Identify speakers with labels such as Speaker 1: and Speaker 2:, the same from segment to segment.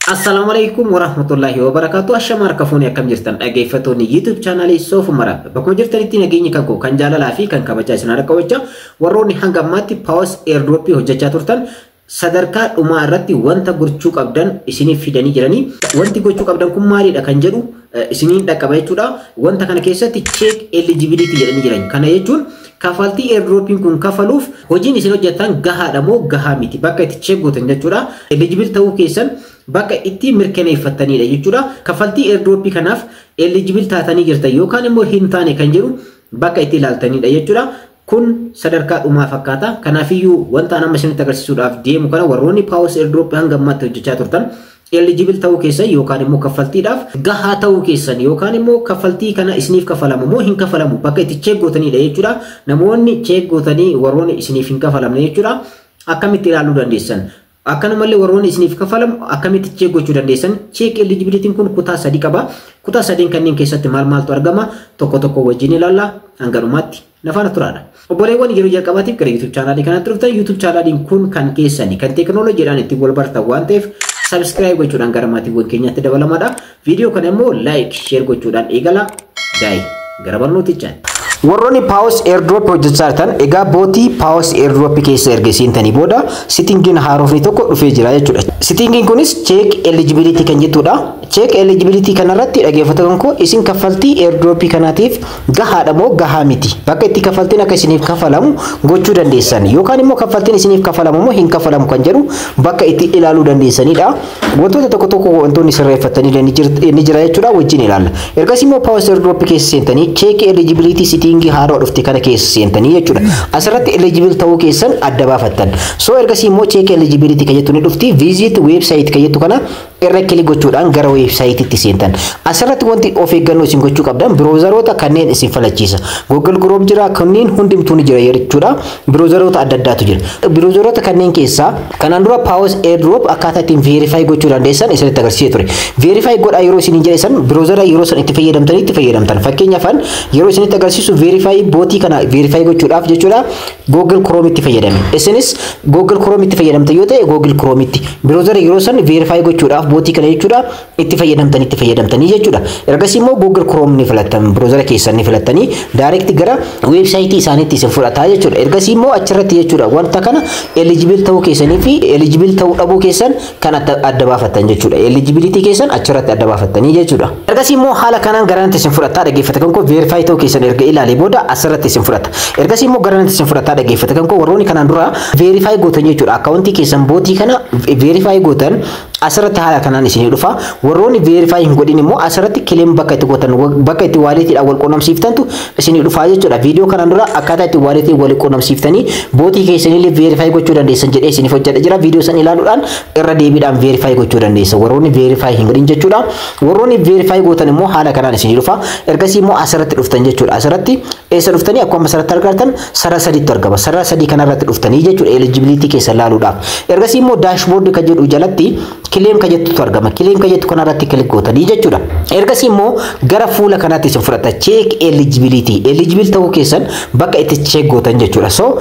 Speaker 1: Assalamualaikum warahmatullahi wabarakatuh. Ashamar kafuni akkam jirtan dhaggeeffattoonni YouTube channel Soof Mara. Bakkuma jirtanitti nageenyi kan koo kan jaalalaa fi kan kabajaa isin harka wajjin warroonni hanga ammaatti Pause Airdrop hojjechaa turtan sadarkaa dhumaa irratti wanta gochuu qabdan isiniif fidanii jiranii. Wanti gochuu qabdan kun maalidha kan jedhu isiniin dhaqqaba jechuudha. Wanta kana keessatti check eligibility jedhanii jiran. Kana jechuun kafaltii airdropin kun kafaluuf hojiin isin hojjetan gahaadha moo gahaa miti bakka itti check gootan jechuudha. Eligible ta'uu keessan bakka itti mirkaneeffattanidha jechuudha. Kafaltii airdrop kanaaf eligible taatanii jirtan yookaan immoo hin taane kan jedhu bakka itti ilaaltanidha jechuudha. Kun sadarkaa dhumaa fakkaata. Kanaafiyyuu wanta nama isinitti agarsiisuudhaaf deemu kana warroonni Pause Airdrop hanga ammaatti hojjechaa turtan eligible ta'uu keessan yookaan immoo kafaltiidhaaf gahaa ta'uu keessan yookaan immoo kafaltii kana isiniif kafalamu moo hin kafalamu bakka itti check gootanidha jechuudha. Namoonni check gootanii warroonni isiniif hin kafalamne jechuudha. Akkamitti ilaaluu dandeessan? Akkanumallee warroonni isiniif kafalamu akkamitti check gochuu dandeessan? Check eligibility kun kutaa 3 qaba. Kutaa 3 kanneen keessatti maaltu argama? Tokko tokko wajjin ilaalla. Hanga dhumaatti nafaana turaadha. Obboleewwan yeroo jalqabaatiif gara YouTube channel kanatti dhuftan YouTube channel kun kan keessani kan teknooloojiidhaan itti wal bartan waan ta'eef subscribe gochuudhaan gara maatiiwwan keenyaatti dabalamaadha. Video kana immoo like share gochuudhaan eegala. Gara barnootichaatti. Warroonni Pause Airdrop hojjechaa jirtan egaa bootii Pause Airdrop keessa erga seentanii booda settingiin haarofni tokko dhufee jira jechuudha. Settingiin kunis check eligibility kan jettudha. Check eligibility kanarratti dhaggeeffattoonni koo isin kafaltii airdrop kanaatiif gahaadha moo gahaa miti bakka itti kafaltiin akka isiniif kafalamu gochuu dandeessan yookaan immoo kafaltiin isiniif kafalamu moo hin kafalamu kan jedhu bakka itti ilaaluu dandeessanidha. Wantoota tokko wantoonni sirreeffatanii ni jira jechuudha wajjin ilaalla. Ergas immoo Pause Airdrop keessa seentanii check eligibility setting haaroo dhufte kana keessa seentanii jechuudha. Asirratti eligible ta'uu keessan adda baafattan. So ergas immoo check eligibility kan jettu ni dhufti visit website kan jettu kana irra kilik gochuudhaan gara website itti seentan. Asirratti wanti of eeggannoo isin gochuu qabdan browseroota kanneen isin falachiisa. Google Chrome jira kanneen hundumtuu ni jira jechuudha. Browseroota adda addaatu jira. Browseroota kanneen keessaa kanaan dura Pause Airdrop akkaataa ittiin verify gochuu dandeessan isinitti agarsiisee ture. Verify godhaa yeroo isin jedhan browsera yeroo san itti fayyadamtan. Fakkeenyaaf yeroo isinitti agarsiisu verify bootii kana verify gochuudhaaf jechuudha Google Chrome itti fayyadame. Isinis Google Chrome itti fayyadamtan yoo ta'e Google Chrome itti browsera yeroo san verify gochuudhaaf bootii kana jechuudha itti fayyadamtanii jechuudha. Ergasii immoo Google Chrome ni filattan browsera keessan ni filattanii direct gara website isaaniitti isin fudhataa jechuudha. Ergasii immoo achirratti jechuudha wanta kana eligible ta'uu keessanii fi eligible ta'uu dhabuu keessan kan adda baafattan jechuudha. Eligibility keessan achirratti adda baafattanii jechuudha. Ergasii immoo haala kanaan garanti isin fudhataa dhaggeeffattan koo verify ta'uu keessan erga ilaalee booda asirratti isin fudhata. Ergasii immoo garanti isin fudhataa dhaggeeffattan koo warroonni kanaan dura verify gootan jechuudha. Akkaawuntii keessan bootii kana verify gootan asirratti haala kanaan isin dhufa. Warroonni verify hin godhin immoo asirratti claim bakka itti gootan bakka itti waletiidhaan wal quunnamsiiftantu isin dhufa jechuudha. Video kanaan dura akkaataa itti waletii wal quunnamsiiftanii bootii keessanillee verify gochuu dandeessan jedhee isiniif hojjedha jira. Video san ilaaluudhaan irra deebiidhaan verify gochuu dandeessan. Warroonni verify hin godhin jechuudha. Warroonni verify gootan immoo haala kanaan isin dhufa. Ergasii immoo asirratti dhuftan jechuudha. Asirratti eessa dhuftanii akkuma asirratti argattan sarara sadiitu argama. Sarara sadii kanarratti dhuftanii jechuudha eligibility keessa ilaaluudhaaf. Ergasii immoo dashboard kan jedhu jalatti claim kan jettutu argama. Claim kan jettu kanarratti kilik gootanii jechuudha. Ergasii immoo gara fuula kanaatti isin fudhata check eligibility. Eligible ta'uu keessan bakka itti check gootan jechuudha. So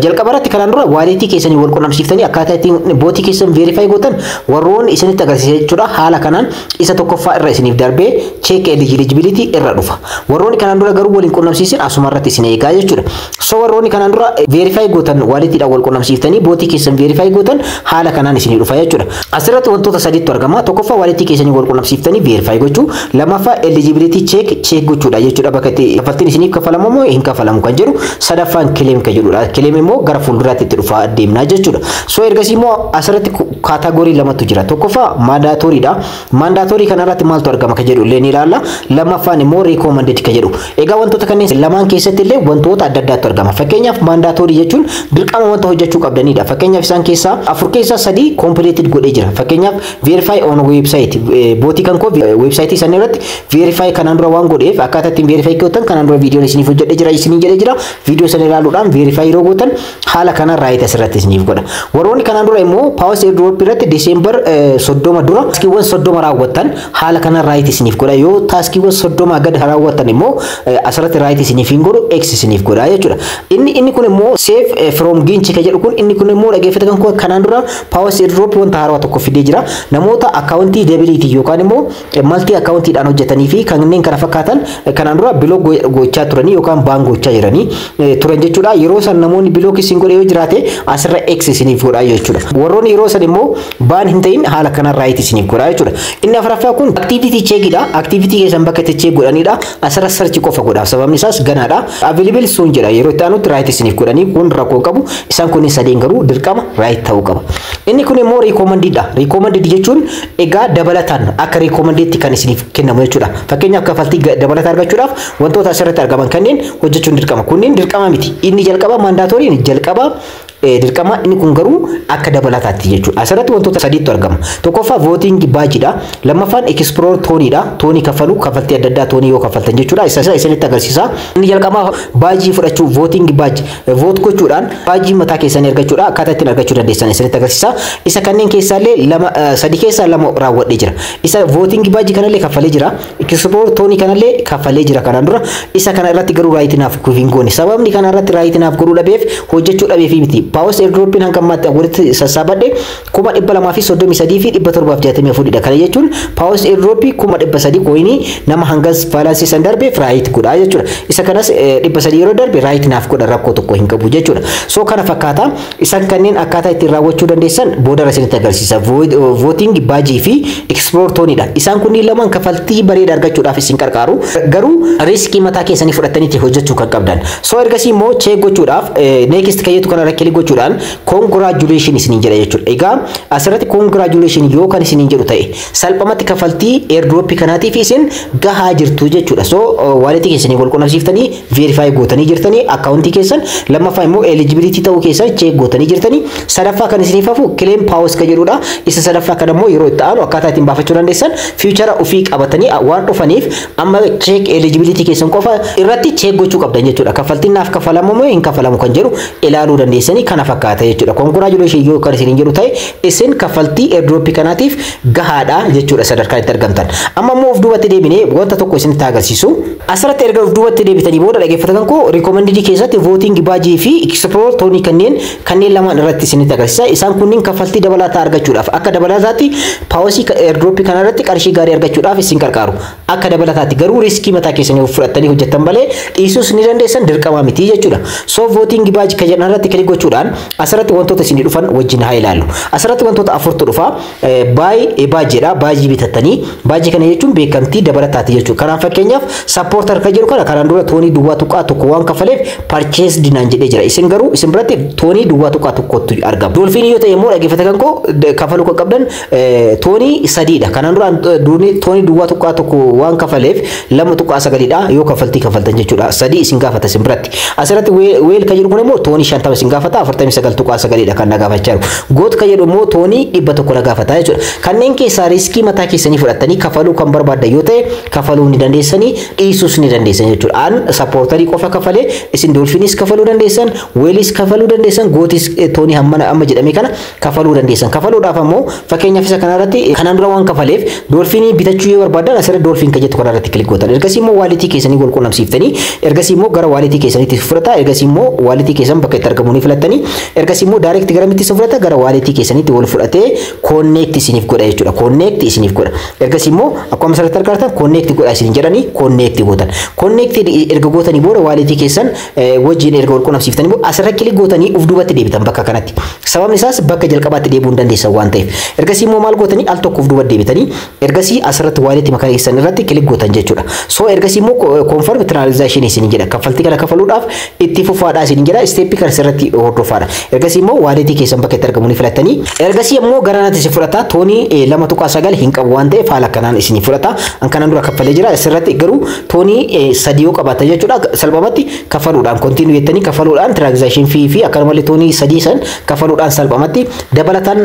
Speaker 1: jalqabarratti kanaan dura waletii keessanii wal quunnamsiiftanii akkaataa ittiin bootii keessan verify gootan warroonni isinitti agarsiisa jechuudha. Haala kanaan isa tokkoffaa irra isiniif darbee check eligibility irra dhufa. Warroonni kanaan dura garuu waliin quunnamsiisin asumarratti isin eegaa jechuudha. So warroonni kanaan dura verify gootan waletiidhaan wal quunnamsiiftanii bootii keessan verify gootan haala kanaan isin dhufa jechuudha. Asirratti wantoota sadiitu argama. Tokkoffaa waletii keessanii wal quunnamsiiftanii verify gochuu, lammaffaa eligibility check gochuudha jechuudha. Bakka itti kafaltiin isiniif kafalamu moo hin kafalamu kan jedhu, sadaffaan claim kan jedhudha. Claim immoo gara fuulduraatti itti dhufa deemna jechuudha. So ergasii immoo asirratti kaataagorii lamatu jira. Tokkoffaa mandatooriidha. Mandatorii kanarratti maaltu argama kan jedhu illee ni ilaalla. Lammaffaan immoo recommended kan jedhu. Egaa wantoota kanneen lamaan keessatti illee wantoota adda addaatu argama. Fakkeenyaaf mandatorii jechuun dirqama wanta hojjechuu qabdanidha. Fakkeenyaaf isaan keessaa afur keessaa sadii completed godhee jira. Fakkeenyaaf verify on website bootii kan koo website isaanii irratti verify kanaan dura waan godheef akkaataa ittiin verify gootan kanaan dura viidiyoon isiniif hojjedhee jira isiniin jedhee jira. Viidiyoo sana ilaaluudhaan verify yeroo gootan haala kanaan raayit asirratti isiniif godha. Warroonni kanaan dura immoo Pause Airdrop irratti December 30 dura taskiiwwan 30 raawwattan haala kanaan raayit isiniif godha. Yoo taskiiwwan 30 gad raawwattan immoo asirratti raayit isiniif hin godhu X isiniif godha jechuudha. Inni kun immoo save from ginchi kan jedhu kun inni kun immoo dhaggeeffattan koo kanaan dura Pause Airdrop wanta haaraa tokko fidee jira. Namoota akkaawuntii deebiliitii yookaan immoo maltii akkaawuntiidhaan hojjetanii fi kanneen kana fakkaatan kanaan dura biloo gochaa turanii yookaan baan gochaa jiranii turan jechuudha. Yeroo san namoonni biloo isin godhee yoo jiraate asirra X isiniif godhaa jechuudha. Warroonni yeroo san immoo baan hin ta'in haala kanaan raayit isiniif godhaa jechuudha. Inni afuraffaa kun activity checkidha. Activity keessan bakka itti check godhanidha. Asirra search qofa godha. Sababni isaas ganaadha. Available soon jedha. Yeroo itti aanutti raayit isiniif godhanii kun rakkoo qabu. Isaan kun sadeen garuu dirqama raayit ta'uu qaba. Inni kun immoo recommended dha. Recommended jechuun egaa dabalataan akka recommended kan isiniif kennamu jechuudha. Fakkeenyaaf kaffaltii dabalataa argachuudhaaf wantoota asirratti argaman kanneen hojjechuun dirqama. Kunneen dirqama miti. Inni jalqaba mandatorii jalqaba dirqama inni kun garuu akka dabalataatti jechuudha. Asirratti wantoota sadiitu argama. Tokkoffaa voting baajidha. Lammaffaan explore tooniidha. Toonii kaffaluu kaffaltii adda addaa toonii yoo kaffaltan jechuudha. Isinitti agarsiisa. Inni jalqaba baajii fudhachuu voting baaj vote gochuudhaan baajii mataa keessanii argachuudha. Akkaataa ittiin argachuu dandeessan isinitti agarsiisa. Isa kanneen keessaallee sadii keessaa lama raawwadhee jira. Isa voting baajii kanallee kaffalee jira. Explore toonii kanallee kaffalee jira kanaan dura. Isa kana irratti garuu raayitinaaf kufiin goone. Sababni kana irratti raayitinaaf godhuu dhabeef hojjechuu dhabeef miti. Paawus airdropping hanga ammaatti walitti sassaabadhe 233 fi 764 dha. Kana jechuun paawus airdropping 300 koinii nama hangas baalaansii san darbe raayit godha jechuudha. Isa kanas 300 yeroo darbe raayit naaf godha rakkoo tokko hin qabu jechuudha. So kana fakkaata isan kanneen akkaataa ittiin raawwachuu dandeessan booda isinitti agarsiisa. Voting baajii fi explore tooniidha. Isaan kunniin lamaan kaffaltii bareedaa argachuudhaaf isin qarqaaru. Garuu riskii mataa keessanii fudhatanii hojjechuu kan qabdan. So ergasii immoo check gochuudhaaf next kayyatu kana rakkoo gochuudhaan congratulations isiniin jedha jechuudha. Egaa asirratti congratulations yoo kan isiniin jedhu ta'e salphamatti kaffaltii airdrop kanaatiif isin gahaa jirtu jechuudha. So walletii keessanii wal qunnamsiiftanii verify gootanii jirtanii akkaawuntii keessan lammaffaa immoo eligibility ta'uu keessan check gootanii jirtanii sadaffaa kan isiniif hafu claim powers ka jedhudha. Isa sadaffaa kan immoo yeroo itti aanu akkaataa ittiin baafachuu dandeessan future ofii qabatanii waan dhufaniif amma check eligibility keessan qofa irratti check gochuu qabdan jechuudha. Kaffaltiin naaf kaffalamu moo hin kaffalamu kan jedhu ilaaluu dandeessanii kana fakkaata jechuudha. Congratulations yoo kan isiniin jedhu ta'e isin kaffaltii airdrop kanaatiif gahaadha jechuudha sadarkaa itti argamtan. Amma immoo of duubatti deebinee wanta tokko isinitti agarsiisu. Asirratti erga of duubatti deebitanii booda dhaggeeffatan koo recommended keessatti voting baajii fi explore toonii kanneen lamaan irratti isinitti agarsiisa. Isaan kunniin kaffaltii dabalataa argachuudhaaf akka dabalataatti paawusii airdrop kana irratti qarshii gaarii argachuudhaaf isin qarqaaru. Akka dabalataatti garuu riskii mataa keessanii fudhattanii hojjettan malee dhiisuus ni dandeessan dirqama miti jechuudha. So voting baajii kan jedhan irratti kilik gochuudhaan asirratti wantoota isin dhufan wajjin haa ilaallu. Asirratti wantoota afurtu dhufa. Baajiidha. Baajii bitattanii baajii kana jechuun beekamtii dabalataati jechuudha. Kanaan fakkeenyaaf supporter kan jedhu kana kanaan dura toonii duwwaa tuqaa tokko waan kaffaleef purchase dinaan jedhee jira. Isin garuu isin biratti toonii duwwaa tuqaa tokkotu argama. Dolfiin yoo ta'e immoo dhaggeeffatan koo kaffaluu kan qabdan toonii sadiidha. Kanaan dura toonii duwwaa tuqaa tokko waan kaffaleef 2.9dha yoo kaffaltii kaffaltan jechuudha. Sadii isin gaafata isin biratti. Asirratti weel kan jedhu kun immoo toonii 50 isin gaafata 49.9dha kan nagaafachaa jiru. Goot kan jedhu immoo toonii 100 nagaafata jechuudha. Kanneen keessaa riskii mataa keessanii fudhattanii kaffaluu kan barbaaddan yoo ta'e kaffaluu ni dandeessanii dhiisuus ni dandeessan jechuudha. Aan supporterii qofa kaffalee isin dolfiinis kaffaluu dandeessan, weelis kaffaluu dandeessan, gootis toonii amma jedhame kana kaffaluu dandeessan. Kaffaluudhaaf ammoo fakkeenyaaf isa kanarratti kanaan dura waan kaffaleef dolfiinii bitachuu yoo barbaadan asirratti dolfiin kan jettu kanarratti kilik gootan. Ergasii immoo waalitii keessanii wal qunnamsiiftanii ergasii immoo gara waalitii keessaniitti fudhata. Ergasii immoo waalitii keessan bakka itti argamu ni filattanii ergasii immoo direct gara mitti fudhata gara waalitii keessaniitti wal fudhatee connect isiniif godha jechuudha. Connect isiniif godha. Ergasii immoo akkuma asirratti argitan connect godha isin jedhanii connect gootan. Connect erga gootanii booda waalitii keessan wajjin erga wal qunnamsiiftanii booda asirratti kilik gootanii uf duubatti deebitan bakka kanatti. Sababni isaas bakka jalqabaatti deebi'uu hin dandeessan waan ta'eef. Ergasii immoo maal gootanii al tokko uf duubatti deebitanii ergasii asirratti waalitii makaa keessan irratti kilik gootan jechuudha. So ergasii immoo confirm transaction isin jedha. Kaffaltii kana kaffaluudhaaf itti fufaadha isin jedha. Step kana asirratti hordofaadha. Ergasii immoo waalitii keessan bakka itti argamu ni filattanii ergasii immoo garanatti isin fudhata toonii 2.9 hin qabu waan ta'eef haala kanaan isin fudhata. An kanaan dura kaffalee jira. Asirratti garuu toonii 3 yoo qabaatan jechuudha. Salphamatti kaffaluudhaan continue jettanii kaffaluudhaan transaction fee fi akkasumallee toonii 3 san kaffaluudhaan salphamatti dabalataan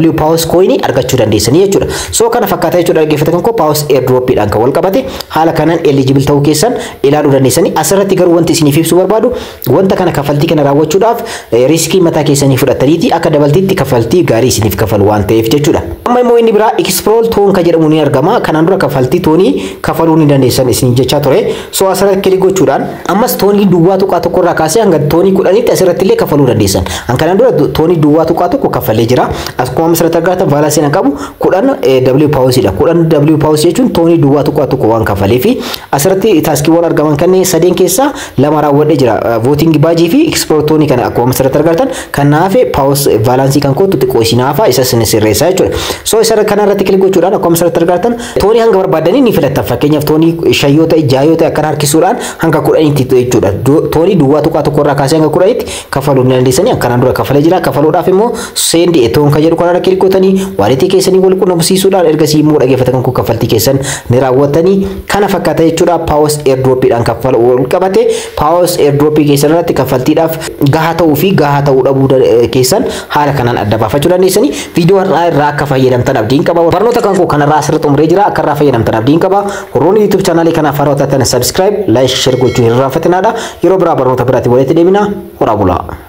Speaker 1: W Paws coin argachuu dandeessanii jechuudha. So kana fakkaata jechuudha dhaggeeffatan koo Paws airdrop dhaan kan wal qabate haala kanaan eligible ta'uu keessan ilaaluu dandeessanii. Asirratti garuu wanti isiniif ibsuu barbaadu wanta kana kaffaltii kana raawwachuudhaaf riskii mataa keessanii fudhataniiti akka dabaltiitti kaffaltii gaarii isiniif kafalu waan ta'eef jechuudha. Amma immoo inni biraa Explore Toon kan jedhamu ni argama. Kanaan dura kaffaltii toonii kafaluu ni dandeessan isin jechaa ture. So asirratti kilik gochuudhaan ammas toonii duwwaa tuqaa tokko irraa kaasee hanga toonii 10tti asirratti illee kafaluu dandeessan. Kanaan dura toonii duwwaa tuqaa tokko kaffalee jira. Akkuma asirratti argaatan baalansii na qabu 10 W Pause dha. 10 W Pause jechuun toonii duwwaa tuqaa tokko waan kaffalee fi asirratti taaskiiwwan argaman kanneen sadeen keessaa lama raawwadhee jira. Voting baajii fi Explore Toonii kana akkuma asirratti argaatan kan naafe Pause baalaansii kan kootu xiqqoo isinaafa isa sirreessaa jechuudha. So isa kanarratti kilik gochuudhaan akkuma asirratti argaatan toonii hanga barbaadanii ni filattan. Fakkeenyaaf toonii 5 ta'e 6 ta'e akkana harkisuudhaan hanga 10tti jechuudha. Toonii duwwaa tuqaa tokko irraa kaasee hanga 10tti kafaluu ni dandeessanii. Akkanaan dura kafalee jira. Kafaluudhaaf immoo send toon kan jedhu kanarra kilik gootanii waalitii keessanii wal quunnamsiisuudhaan ergasii immoo dhaggeeffatan kun kaffaltii keessan ni raawwattanii kana fakkaata jechuudha. Pause airdropidhaan kaffaluu wal qabate Pause airdrop keessan irratti kaffaltiidhaaf gahaa ta'uu fi gahaa ta'uu dhabuu keessan haala kanaan adda baafachuu dandeessanii. Viidiyoo har'aa irraa akka fayyadamtan abdiin qaba. Barnoota kan koo kanarraa asirratti xumuree jira. Akka irraa fayyadamtan abdiin qaba. Warroonni YouTube channelii kanaaf haaraa taatan subscribe, like, share gochuu hin irraanfatinaadha. Yeroo biraa barnoota biraatti walitti deebina. Horaa bulaa.